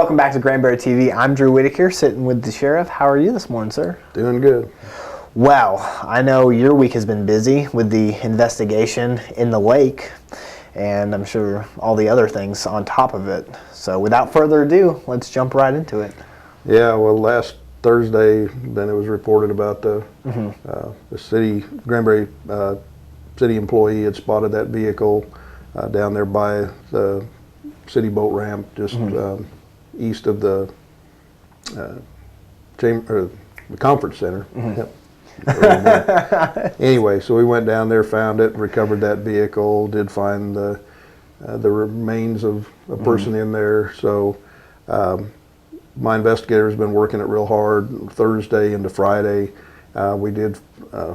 welcome back to Granbury TV. I'm Drew Whitaker, sitting with the sheriff. How are you this morning, sir? Doing good. Well, I know your week has been busy with the investigation in the lake, and I'm sure all the other things on top of it. So without further ado, let's jump right into it. Yeah, well, last Thursday, then it was reported about the city, Granbury city employee had spotted that vehicle down there by the city boat ramp, just east of the chamber, the conference center. Yep. Anyway, so we went down there, found it, recovered that vehicle, did find the remains of a person in there. So my investigator's been working it real hard Thursday into Friday. We did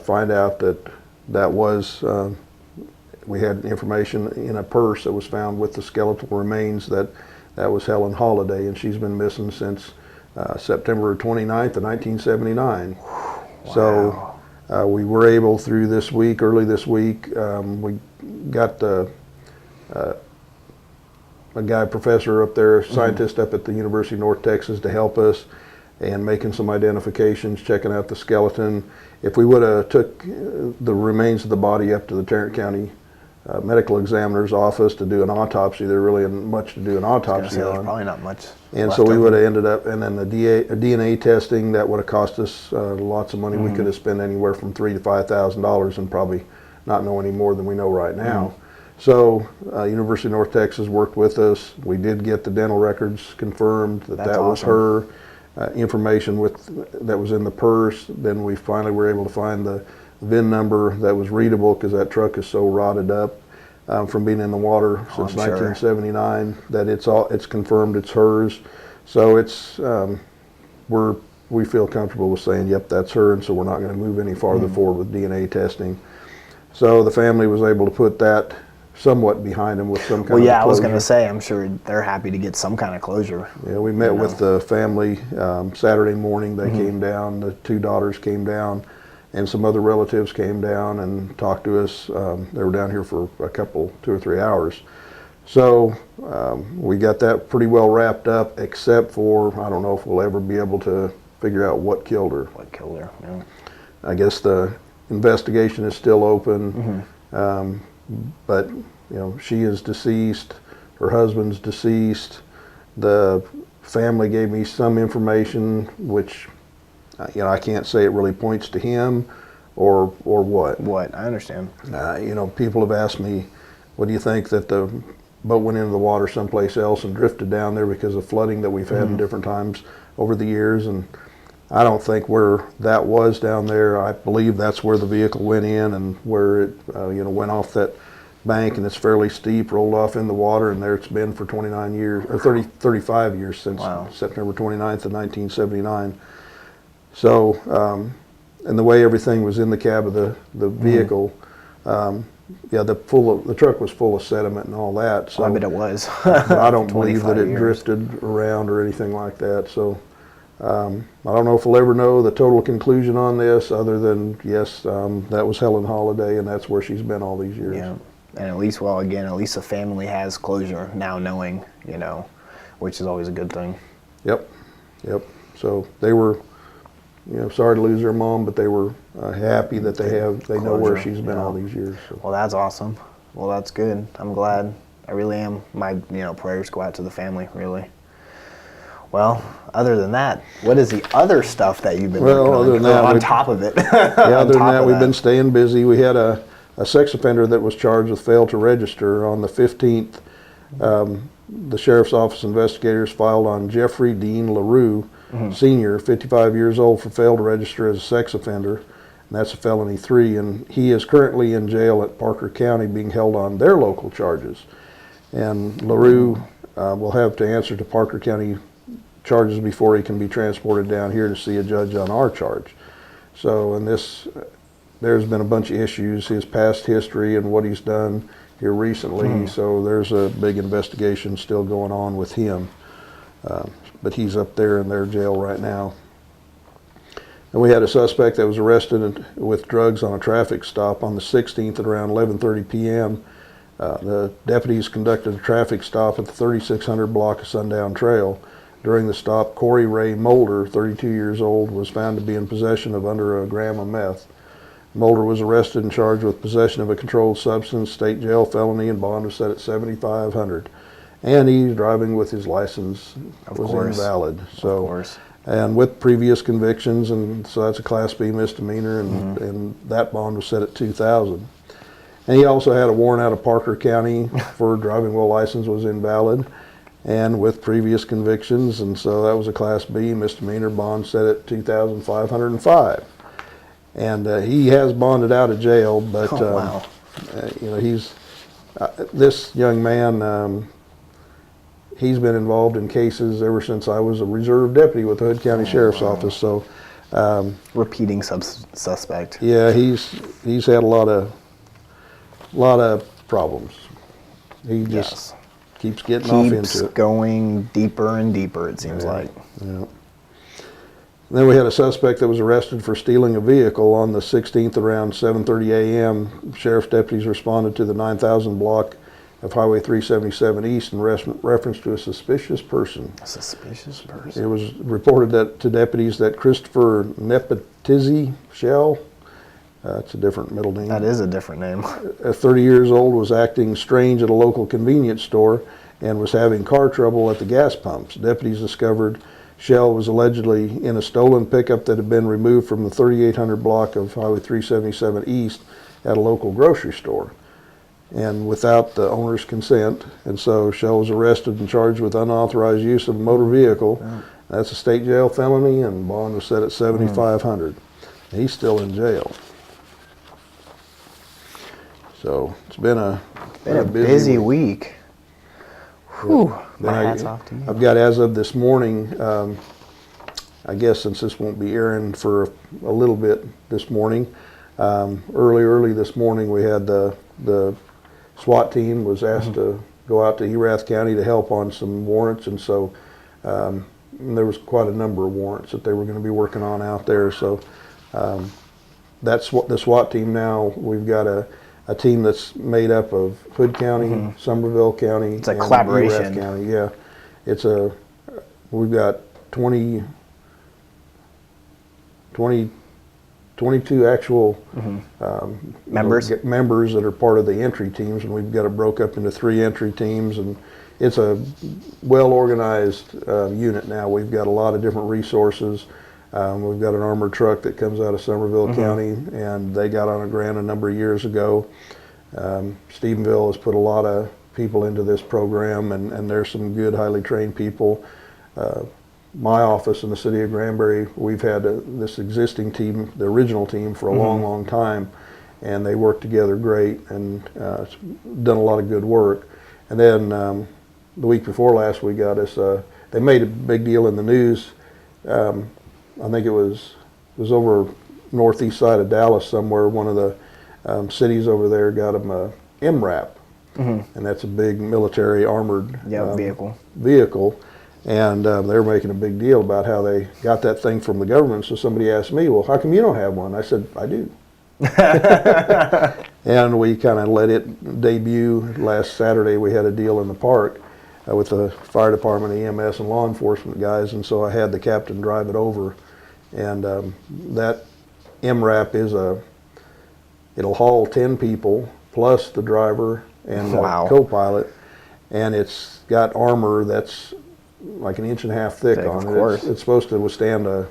find out that was we had information in a purse that was found with the skeletal remains that was Helen Holiday, and she's been missing since September 29th of 1979. Wow. So we were able through this week, early this week, we got a guy, professor up there, scientist up at the University of North Texas to help us and making some identifications, checking out the skeleton. If we would have took the remains of the body up to the Tarrant County medical examiner's office to do an autopsy, there really isn't much to do an autopsy on. Probably not much. And so we would have ended up, and then the DNA testing, that would have cost us lots of money. We could have spent anywhere from $3,000 to $5,000 and probably not know any more than we know right now. So University of North Texas worked with us. We did get the dental records confirmed that was her. Information that was in the purse. Then we finally were able to find the VIN number that was readable, because that truck is so rotted up from being in the water since 1979 that it's confirmed it's hers. So it's we feel comfortable with saying, yep, that's her, and so we're not going to move any farther forward with DNA testing. So the family was able to put that somewhat behind them with some kind of closure. Well, yeah, I was going to say, I'm sure they're happy to get some kind of closure. Yeah, we met with the family Saturday morning. They came down, the two daughters came down, and some other relatives came down and talked to us. They were down here for a couple, 2 or 3 hours. So we got that pretty well wrapped up, except for, I don't know if we'll ever be able to figure out what killed her. What killed her, yeah. I guess the investigation is still open. But she is deceased, her husband's deceased. The family gave me some information which I can't say it really points to him or what. I understand. People have asked me, what do you think that the boat went into the water someplace else and drifted down there because of flooding that we've had in different times over the years? And I don't think where that was down there. I believe that's where the vehicle went in, and where it went off that bank, and it's fairly steep, rolled off in the water, and there it's been for 29 years, or 35 years since September 29th of 1979. So, and the way everything was in the cab of the vehicle, the truck was full of sediment and all that. So I bet it was. I don't believe that it drifted around or anything like that. So I don't know if we'll ever know the total conclusion on this, other than, yes, that was Helen Holiday, and that's where she's been all these years. Yeah, and at least the family has closure now, knowing, which is always a good thing. Yep. So they were, sorry to lose their mom, but they were happy that they know where she's been all these years. So. Well, that's awesome. Well, that's good. I'm glad. I really am. My, prayers go out to the family, really. Well, other than that, what is the other stuff that you've been working on top of it? Other than that, we've been staying busy. We had a sex offender that was charged with fail to register. On the 15th, the Sheriff's Office investigators filed on Jeffrey Dean LaRue, Sr., 55 years old, for fail to register as a sex offender. And that's a felony 3, and he is currently in jail at Parker County being held on their local charges. And LaRue will have to answer to Parker County charges before he can be transported down here to see a judge on our charge. So there's been a bunch of issues, his past history and what he's done here recently. So there's a big investigation still going on with him. But he's up there in their jail right now. And we had a suspect that was arrested with drugs on a traffic stop on the 16th at around 11:30 p.m. The deputies conducted a traffic stop at the 3600 block of Sundown Trail. During the stop, Corey Ray Mulder, 32 years old, was found to be in possession of under a gram of meth. Mulder was arrested and charged with possession of a controlled substance, state jail felony, and bond was set at $7,500. And he's driving with his license was invalid. So, of course. And with previous convictions, and so that's a Class B misdemeanor, and that bond was set at $2,000. And he also had a warrant out of Parker County for driving while license was invalid, and with previous convictions, and so that was a Class B misdemeanor, bond set at $2,505. And he has bonded out of jail, but wow. You know, he's this young man. He's been involved in cases ever since I was a reserve deputy with the Hood County Sheriff's Office. So, repeating suspect. Yeah, he's had a lot of problems. He just keeps getting off into it. Going deeper and deeper, it seems like. Yeah. Then we had a suspect that was arrested for stealing a vehicle on the 16th around 7:30 a.m. Sheriff's deputies responded to the 9,000 block of Highway 377 East in reference to a suspicious person. A suspicious person. It was reported to deputies that Christopher Nepotizzi Shell, it's a different middle name. That is a different name. 30 years old, was acting strange at a local convenience store and was having car trouble at the gas pumps. Deputies discovered Shell was allegedly in a stolen pickup that had been removed from the 3800 block of Highway 377 East at a local grocery store, and without the owner's consent. And so Shell was arrested and charged with unauthorized use of a motor vehicle. Yeah. That's a state jail felony, and bond was set at $7,500. He's still in jail. So it's been a busy week. Whew. My hat's off to you. I've got, as of this morning, I guess since this won't be airing for a little bit this morning, early this morning we had the SWAT team was asked to go out to Erath County to help on some warrants, and so there was quite a number of warrants that they were going to be working on out there. So that's what the SWAT team now. We've got a team that's made up of Hood County, Somerville County, it's a collaboration. Erath County. Yeah, we've got 22 actual members that are part of the entry teams, and we've got it broke up into 3 entry teams, and it's a well-organized unit now. We've got a lot of different resources. We've got an armored truck that comes out of Somerville County, and they got on a grant a number of years ago. Stephenville has put a lot of people into this program, and there's some good, highly trained people. My office in the city of Granbury, we've had this existing team, the original team, for a long time, and they work together great, and it's done a lot of good work. And then the week before last, we got us, they made a big deal in the news. I think it was over northeast side of Dallas somewhere. One of the cities over there got them a MRAP, and that's a big military armored vehicle. And they were making a big deal about how they got that thing from the government. So somebody asked me, well, how come you don't have one? I said, I do. And we kind of let it debut. Last Saturday we had a deal in the park with the fire department, EMS, and law enforcement guys, and so I had the captain drive it over. And that MRAP it'll haul 10 people plus the driver and the co-pilot, and it's got armor that's like 1.5 inches thick on it. It's supposed to withstand a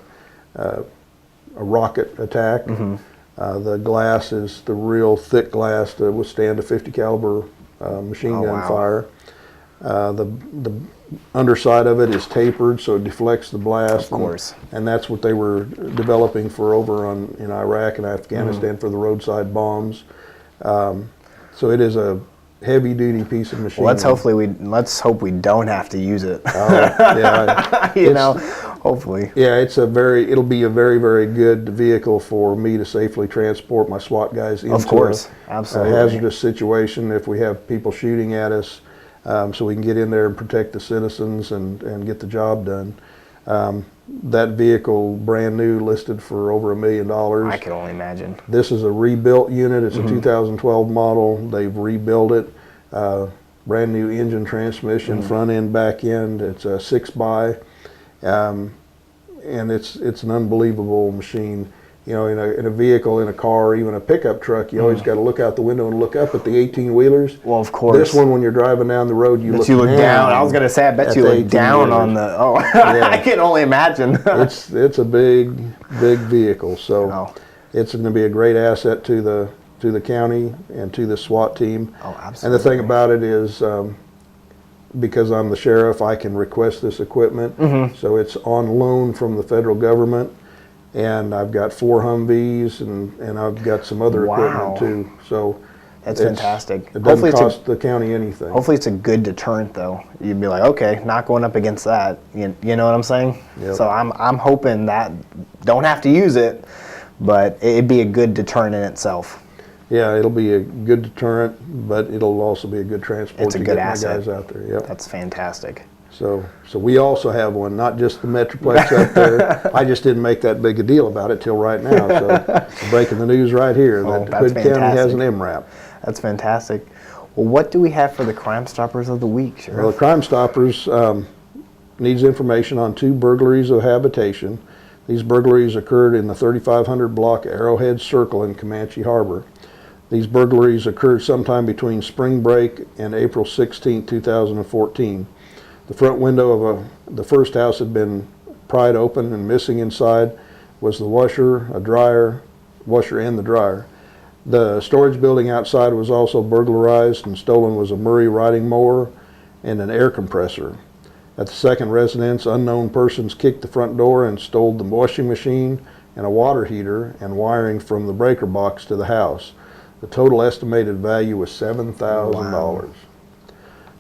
rocket attack. The glass is the real thick glass to withstand a 50 caliber machine gun fire. The underside of it is tapered, so it deflects the blast. Of course. And that's what they were developing for over in Iraq and Afghanistan for the roadside bombs. So it is a heavy-duty piece of machine. Well, let's hope we don't have to use it. Hopefully. Yeah, it'll be a very, very good vehicle for me to safely transport my SWAT guys into a hazardous situation if we have people shooting at us, so we can get in there and protect the citizens and get the job done. That vehicle, brand new, listed for over $1 million. I can only imagine. This is a rebuilt unit. It's a 2012 model. They've rebuilt it. Brand new engine, transmission, front end, back end. It's a 6x. And it's an unbelievable machine. You know, in a vehicle, in a car, even a pickup truck, you always got to look out the window and look up at the 18-wheelers. Well, of course. This one, when you're driving down the road, you look down. I was going to say, I bet you look down on the. Oh, yeah. I can only imagine. It's a big vehicle, so it's going to be a great asset to the county and to the SWAT team. Oh, absolutely. And the thing about it is, because I'm the sheriff, I can request this equipment. So it's on loan from the federal government. And I've got 4 Humvees, and I've got some other equipment too. So that's fantastic. It doesn't cost the county anything. Hopefully it's a good deterrent, though. You'd be like, okay, not going up against that. You know what I'm saying? Yep. So I'm hoping that don't have to use it, but it'd be a good deterrent in itself. Yeah, it'll be a good deterrent, but it'll also be a good transport to get my guys out there. Yep. That's fantastic. So we also have one, not just the Metroplex up there. I just didn't make that big a deal about it till right now. So breaking the news right here that Hood County has an MRAP. That's fantastic. Well, what do we have for the Crime Stoppers of the week, Sheriff? Well, the Crime Stoppers needs information on 2 burglaries of habitation. These burglaries occurred in the 3500 block Arrowhead Circle in Comanche Harbor. These burglaries occurred sometime between spring break and April 16, 2014. The front window of the first house had been pried open, and missing inside was the washer and the dryer. The storage building outside was also burglarized, and stolen was a Murray riding mower and an air compressor. At the second residence, unknown persons kicked the front door and stole the washing machine and a water heater and wiring from the breaker box to the house. The total estimated value was $7,000. Wow.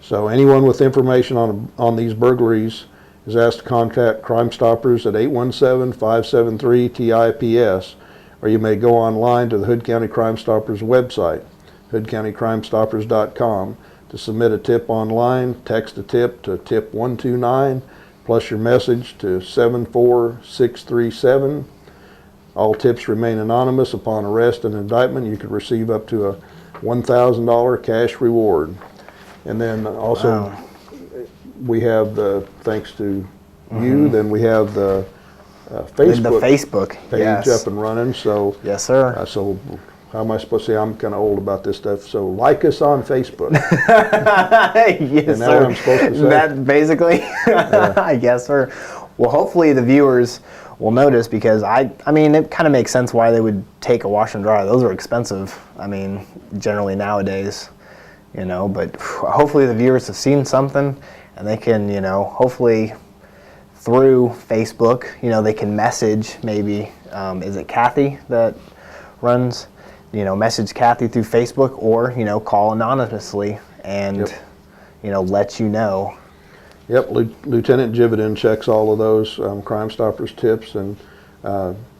So anyone with information on these burglaries is asked to contact Crime Stoppers at 817-573-TIPS, or you may go online to the Hood County Crime Stoppers website, hoodcountycrimestoppers.com, to submit a tip online. Text a tip to tip 129, plus your message to 74637. All tips remain anonymous. Upon arrest and indictment, you could receive up to a $1,000 cash reward. And then also, we have thanks to you, then we have the Facebook page up and running. So yes, sir. So how am I supposed to say? I'm kind of old about this stuff. So like us on Facebook. Yes, and sir. What I'm supposed to say? That basically, yes, sir. Well, hopefully the viewers will notice, because I mean, it kind of makes sense why they would take a wash and dryer. Those are expensive. I mean, generally nowadays. But hopefully the viewers have seen something, and they can, hopefully through Facebook, they can message maybe, is it Kathy that runs, message Kathy through Facebook, or, call anonymously and, let you know. Yep, Lieutenant Jividan checks all of those Crime Stoppers tips, and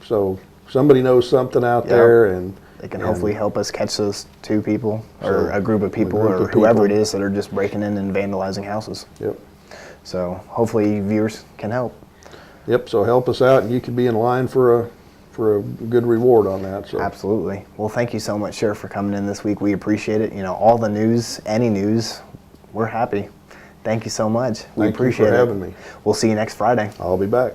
so somebody knows something out there, and they can hopefully help us catch those 2 people, or a group of people, or whoever it is that are just breaking in and vandalizing houses. Yep. So hopefully viewers can help. Yep. So help us out, and you could be in line for a good reward on that. So absolutely. Well, thank you so much, Sheriff, for coming in this week. We appreciate it. All the news, any news, we're happy. Thank you so much. We appreciate it. Thank you for having me. We'll see you next Friday. I'll be back.